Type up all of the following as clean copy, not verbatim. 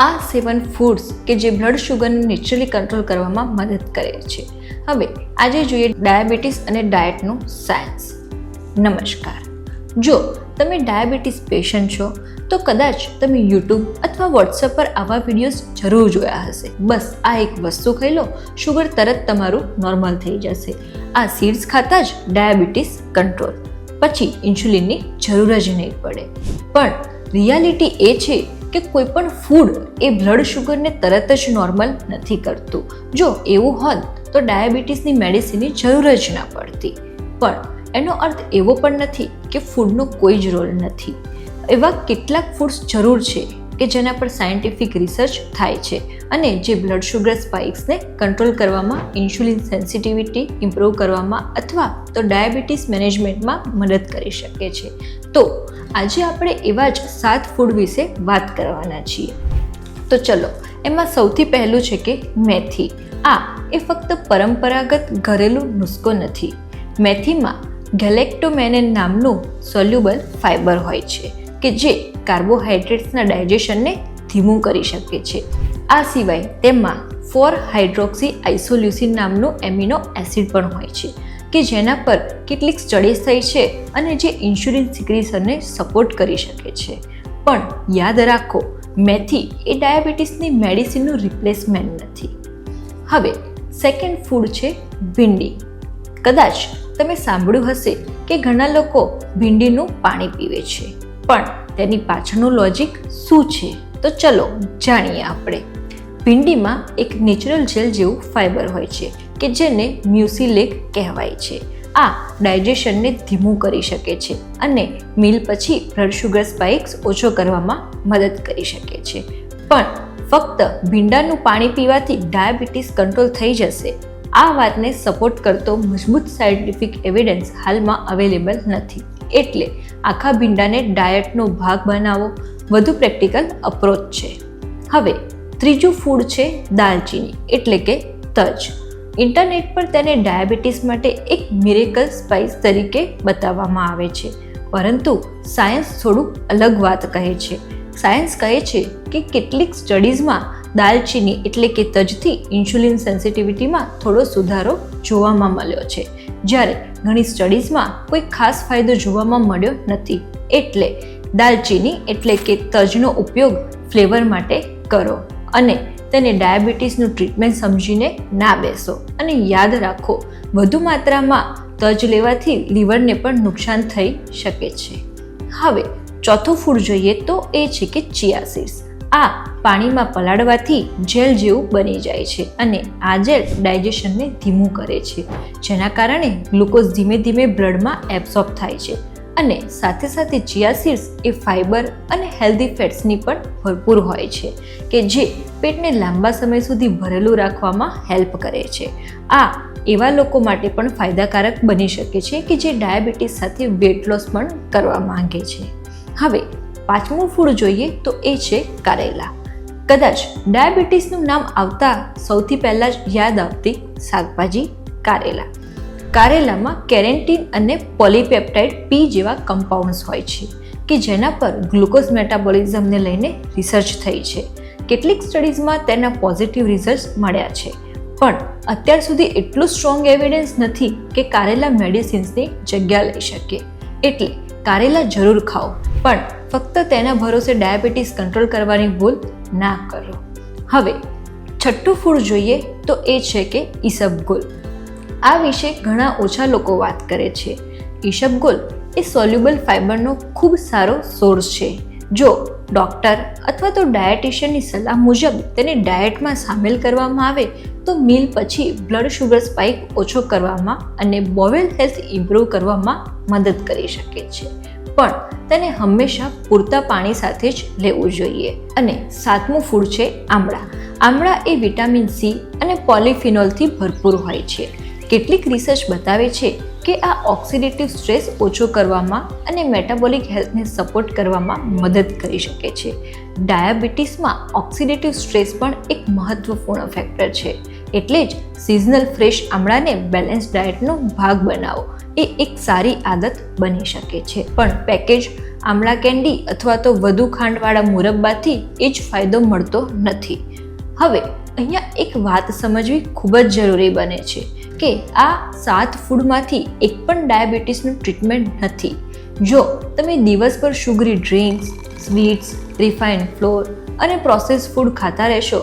આ 7 ફૂડ્સ કે જે બ્લડ શુગરને નેચરલી કંટ્રોલ કરવામાં મદદ કરે છે. હવે આજે જોઈએ ડાયાબિટીસ અને ડાયટનું સાયન્સ. નમસ્કાર. જો તમે ડાયાબિટીસ પેશન્ટ છો તો કદાચ તમે યુટ્યુબ અથવા વોટ્સએપ પર આવા વિડીયોઝ જરૂર જોયા હશે. બસ આ એક વસ્તુ ખાઈ લો, શુગર તરત તમારું નોર્મલ થઈ જશે. આ સીડ્સ ખાતા જ ડાયાબિટીસ કંટ્રોલ, પછી ઇન્સ્યુલિનની જરૂર જ નહીં પડે. પણ રિયાલિટી એ છે કે કોઈ પણ ફૂડ એ બ્લડ શુગરને તરત જ નોર્મલ નથી કરતું. જો એવું હોત તો ડાયાબિટીસની મેડિસિનની જરૂર જ ના પડતી. પણ એનો અર્થ એવો પણ નથી કે ફૂડનો કોઈ જ રોલ નથી. એવા કેટલાક ફૂડ્સ જરૂર છે કે જેના પર સાયન્ટિફિક રિસર્ચ થાય છે અને જે બ્લડ શુગર સ્પાઇક્સને કંટ્રોલ કરવામાં, ઇન્સ્યુલિન સેન્સિટિવિટી ઇમ્પ્રૂવ કરવામાં અથવા તો ડાયાબિટીસ મેનેજમેન્ટમાં મદદ કરી શકે છે. તો આજે આપણે એવા જ 7 ફૂડ વિશે વાત કરવાના છીએ. તો ચલો, એમાં સૌથી પહેલું છે કે મેથી. આ એ ફક્ત પરંપરાગત ઘરેલું નુસ્ખો નથી. મેથીમાં ગેલેક્ટોમેનિન નામનું સોલ્યુબલ ફાઇબર હોય છે કે જે કાર્બોહાઈડ્રેટ્સના ડાયજેશનને ધીમું કરી શકે છે. આ સિવાય તેમાં 4-હાઇડ્રોક્સી આઇસોલ્યુસિન નામનું એમિનો એસિડ પણ હોય છે કે જેના પર કેટલીક સ્ટડીઝ થઈ છે અને જે ઇન્સ્યુલિન સિક્રેશનને સપોર્ટ કરી શકે છે. પણ યાદ રાખો, મેથી એ ડાયાબિટીસની મેડિસિનનું રિપ્લેસમેન્ટ નથી. હવે સેકન્ડ ફૂડ છે ભીંડી. કદાચ તમે સાંભળ્યું હશે કે ઘણા લોકો ભીંડીનું પાણી પીવે છે, પણ તેની પાછળનું લોજિક શું છે? તો ચલો જાણીએ આપણે. ભીંડીમાં એક નેચરલ જેલ જેવું ફાઇબર હોય છે કે જેને મ્યુસિલેક કહેવાય છે. આ ડાયજેશનને ધીમું કરી શકે છે અને મીલ પછી બ્લડ શુગર સ્પાઇક્સ ઓછો કરવામાં મદદ કરી શકે છે. પણ ફક્ત ભીંડાનું પાણી પીવાથી ડાયાબિટીસ કંટ્રોલ થઈ જશે, આ વાતને સપોર્ટ કરતો મજબૂત સાયન્ટિફિક એવિડન્સ હાલમાં અવેલેબલ નથી. એટલે આખા ભીંડાને ડાયટનો ભાગ બનાવવો વધુ પ્રેક્ટિકલ અપ્રોચ છે. હવે ત્રીજું ફૂડ છે દાલચીની એટલે કે તજ. ઇન્ટરનેટ પર તેને ડાયાબિટીસ માટે એક મિરેકલ સ્પાઇસ તરીકે બતાવવામાં આવે છે, પરંતુ સાયન્સ થોડું અલગ વાત કહે છે. સાયન્સ કહે છે કે કેટલીક સ્ટડીઝમાં દાલચીની એટલે કે તજથી ઇન્સ્યુલિન સેન્સિટિવિટીમાં થોડો સુધારો જોવામાં મળ્યો છે, જ્યારે ઘણી સ્ટડીઝમાં કોઈ ખાસ ફાયદો જોવામાં મળ્યો નથી. એટલે દાલચીની એટલે કે તજનો ઉપયોગ ફ્લેવર માટે કરો અને તેને ડાયાબિટીસનું ટ્રીટમેન્ટ સમજીને ના બેસો. અને યાદ રાખો, વધુ માત્રામાં તજ લેવાથી લીવરને પણ નુકસાન થઈ શકે છે. હવે ચોથું ફૂડ જોઈએ તો એ છે કે ચિયા સીડ્સ. આ પાણીમાં પલાળવાથી જેલ જેવું બની જાય છે અને આ જેલ ડાયજેશનને ધીમું કરે છે, જેના કારણે ગ્લુકોઝ ધીમે ધીમે બ્લડમાં એબ્સોર્બ થાય છે. અને સાથે સાથે ચિયા સીડ્સ એ ફાઇબર અને હેલ્ધી ફેટ્સની પણ ભરપૂર હોય છે કે જે પેટને લાંબા સમય સુધી ભરેલું રાખવામાં હેલ્પ કરે છે. આ એવા લોકો માટે પણ ફાયદાકારક બની શકે છે કે જે ડાયાબિટીસ સાથે વેટ લોસ પણ કરવા માંગે છે. હવે પાંચમું ફૂડ જોઈએ તો એ છે કારેલા. કદાચ ડાયાબિટીસનું નામ આવતા સૌથી પહેલાં જ યાદ આવતી શાકભાજી કારેલા. કારેલામાં કેરેન્ટીન અને પોલીપેપ્ટાઇડ પી જેવા કમ્પાઉન્ડ્સ હોય છે કે જેના પર ગ્લુકોઝ મેટાબોલિઝમને લઈને રિસર્ચ થઈ છે. કેટલીક સ્ટડીઝમાં તેના પોઝિટિવ રિઝલ્ટ્સ મળ્યા છે, પણ અત્યાર સુધી એટલું સ્ટ્રોંગ એવિડન્સ નથી કે કારેલા મેડિસિન્સની જગ્યા લઈ શકે. એટલે કારેલા જરૂર ખાઓ, પણ ફક્ત તેના ભરોસે ડાયાબિટીસ કંટ્રોલ કરવાની ભૂલ ના કરો. હવે છઠ્ઠું ફૂડ જોઈએ તો એ છે કે ઈસબગુલ. આ વિશે ઘણા ઓછા લોકો વાત કરે છે. ઈસબગુલ એ સોલ્યુબલ ફાઇબરનો ખૂબ સારો સોર્સ છે. જો ડૉક્ટર અથવા તો ડાયટિશિયનની સલાહ મુજબ તેને ડાયટમાં સામેલ કરવામાં આવે તો મીલ પછી બ્લડ શુગર સ્પાઇક ઓછો કરવામાં અને બોવેલ હેલ્થ ઇમ્પ્રૂવ કરવામાં મદદ કરી શકે છે. પણ તેને હંમેશા પૂરતા પાણી સાથે જ લેવું જોઈએ. અને સાતમું ફૂડ છે આમળા. આમળા એ વિટામિન સી અને પોલિફિનોલથી ભરપૂર હોય છે. કેટલીક રિસર્ચ બતાવે છે કે આ ઓક્સિડેટિવ સ્ટ્રેસ ઓછો કરવામાં અને મેટાબોલિક હેલ્થને સપોર્ટ કરવામાં મદદ કરી શકે છે. ડાયાબિટીસમાં ઓક્સિડેટિવ સ્ટ્રેસ પણ એક મહત્વપૂર્ણ ફેક્ટર છે. એટલે જ સિઝનલ ફ્રેશ આમળાને બેલેન્સ ડાયટનો ભાગ બનાવો એ એક સારી આદત બની શકે છે. પણ પેકેજ આમળા કેન્ડી અથવા તો વધુ ખાંડવાળા મુરબ્બાથી એ જ ફાયદો મળતો નથી. હવે અહીંયા એક વાત સમજવી ખૂબ જ જરૂરી બને છે કે આ 7 ફૂડમાંથી એક પણ ડાયાબિટીસનું ટ્રીટમેન્ટ નથી. જો તમે દિવસભર શુગરી ડ્રિંક્સ, સ્વીટ્સ, રિફાઇન્ડ ફ્લોર અને પ્રોસેસ ફૂડ ખાતા રહેશો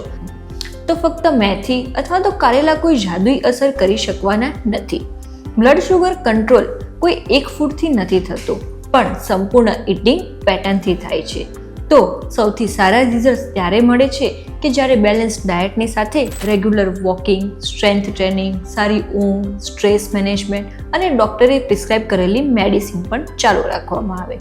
તો ફક્ત મેથી અથવા તો કારેલા કોઈ જાદુઈ અસર કરી શકવાના નથી. બ્લડ શુગર કંટ્રોલ કોઈ એક ફૂડથી નથી થતું, પણ સંપૂર્ણ ઇટિંગ પેટર્નથી થાય છે. તો સૌથી સારા રિઝલ્ટ ત્યારે મળે છે કે જ્યારે બેલેન્સ ડાયટની સાથે રેગ્યુલર વોકિંગ, સ્ટ્રેન્થ ટ્રેનિંગ, સારી ઊંઘ, સ્ટ્રેસ મેનેજમેન્ટ અને ડૉક્ટરે પ્રિસ્ક્રાઇબ કરેલી મેડિસિન પણ ચાલુ રાખવામાં આવે.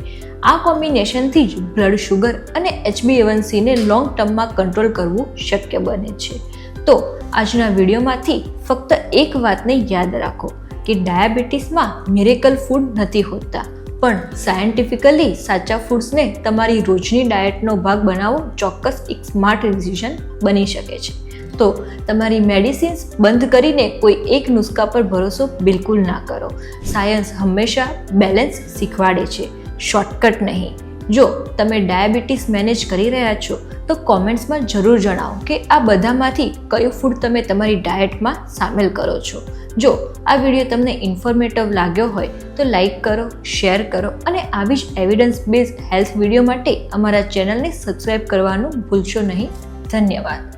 આ કોમ્બિનેશનથી જ બ્લડ શુગર અને HbA1c ને લોંગ ટર્મમાં કંટ્રોલ કરવું શક્ય બને છે. તો આજના વિડીયોમાંથી ફક્ત એક વાતને યાદ રાખો કે ડાયાબિટીસમાં મિરેકલ ફૂડ નથી હોતા, પણ સાયન્ટિફિકલી સાચા ફૂડ્સને તમારી રોજની ડાયટનો ભાગ બનાવવો ચોક્કસ એક સ્માર્ટ ડિસિઝન બની શકે છે. તો તમારી મેડિસિન્સ બંધ કરીને કોઈ એક નુસ્ખા પર ભરોસો બિલકુલ ના કરો. સાયન્સ હંમેશા બેલેન્સ શીખવાડે છે, શોર્ટકટ નહીં. જો તમે ડાયાબિટીસ મેનેજ કરી રહ્યા છો તો કોમેન્ટ્સમાં જરૂર જણાવો કે આ બધામાંથી કયું ફૂડ તમે તમારી ડાયટમાં સામેલ કરો છો. જો આ વિડીયો તમને ઇન્ફોર્મેટિવ લાગ્યો હોય તો લાઈક કરો, શેર કરો અને આવી જ એવિડન્સ બેઝડ હેલ્થ વિડીયો માટે અમારા ચેનલને સબસ્ક્રાઈબ કરવાનું ભૂલશો નહીં. ધન્યવાદ.